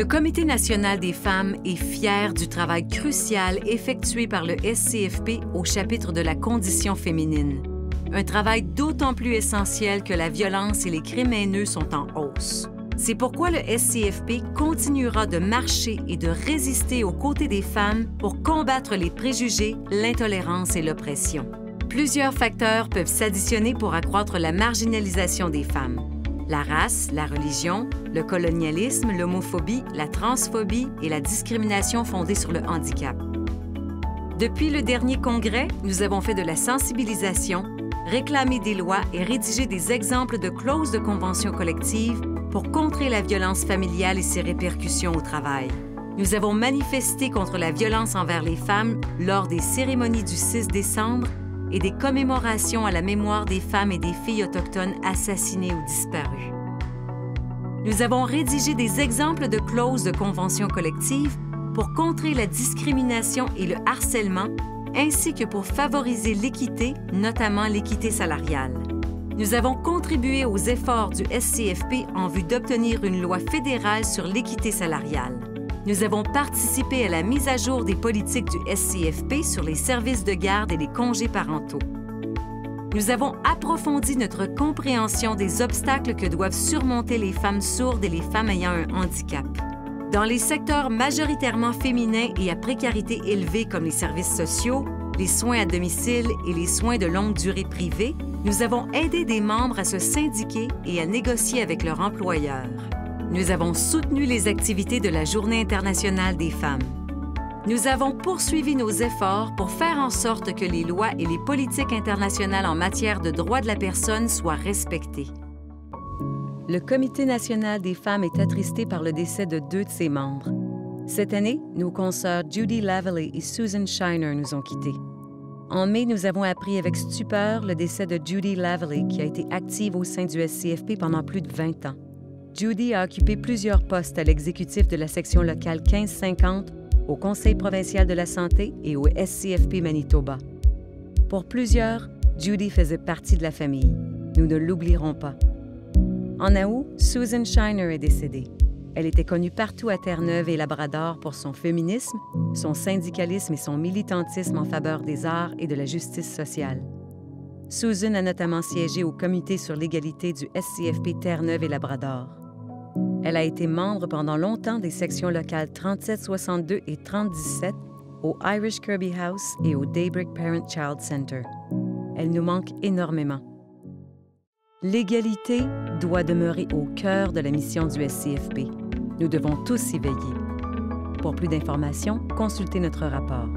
Le Comité national des femmes est fier du travail crucial effectué par le SCFP au chapitre de la condition féminine. Un travail d'autant plus essentiel que la violence et les crimes haineux sont en hausse. C'est pourquoi le SCFP continuera de marcher et de résister aux côtés des femmes pour combattre les préjugés, l'intolérance et l'oppression. Plusieurs facteurs peuvent s'additionner pour accroître la marginalisation des femmes. La race, la religion, le colonialisme, l'homophobie, la transphobie et la discrimination fondée sur le handicap. Depuis le dernier congrès, nous avons fait de la sensibilisation, réclamé des lois et rédigé des exemples de clauses de convention collective pour contrer la violence familiale et ses répercussions au travail. Nous avons manifesté contre la violence envers les femmes lors des cérémonies du 6 décembre et des commémorations à la mémoire des femmes et des filles autochtones assassinées ou disparues. Nous avons rédigé des exemples de clauses de convention collective pour contrer la discrimination et le harcèlement, ainsi que pour favoriser l'équité, notamment l'équité salariale. Nous avons contribué aux efforts du SCFP en vue d'obtenir une loi fédérale sur l'équité salariale. Nous avons participé à la mise à jour des politiques du SCFP sur les services de garde et les congés parentaux. Nous avons approfondi notre compréhension des obstacles que doivent surmonter les femmes sourdes et les femmes ayant un handicap. Dans les secteurs majoritairement féminins et à précarité élevée comme les services sociaux, les soins à domicile et les soins de longue durée privés, nous avons aidé des membres à se syndiquer et à négocier avec leur employeur. Nous avons soutenu les activités de la Journée internationale des femmes. Nous avons poursuivi nos efforts pour faire en sorte que les lois et les politiques internationales en matière de droits de la personne soient respectées. Le Comité national des femmes est attristé par le décès de 2 de ses membres. Cette année, nos consoeurs Judy Lavallee et Susan Shiner nous ont quittés. En mai, nous avons appris avec stupeur le décès de Judy Lavallee, qui a été active au sein du SCFP pendant plus de 20 ans. Judy a occupé plusieurs postes à l'exécutif de la section locale 1550, au Conseil provincial de la santé et au SCFP Manitoba. Pour plusieurs, Judy faisait partie de la famille. Nous ne l'oublierons pas. En août, Susan Shiner est décédée. Elle était connue partout à Terre-Neuve et Labrador pour son féminisme, son syndicalisme et son militantisme en faveur des arts et de la justice sociale. Susan a notamment siégé au Comité sur l'égalité du SCFP Terre-Neuve et Labrador. Elle a été membre pendant longtemps des sections locales 3762 et 3017 au Irish Kirby House et au Daybreak Parent-Child Center. Elle nous manque énormément. L'égalité doit demeurer au cœur de la mission du SCFP. Nous devons tous y veiller. Pour plus d'informations, consultez notre rapport.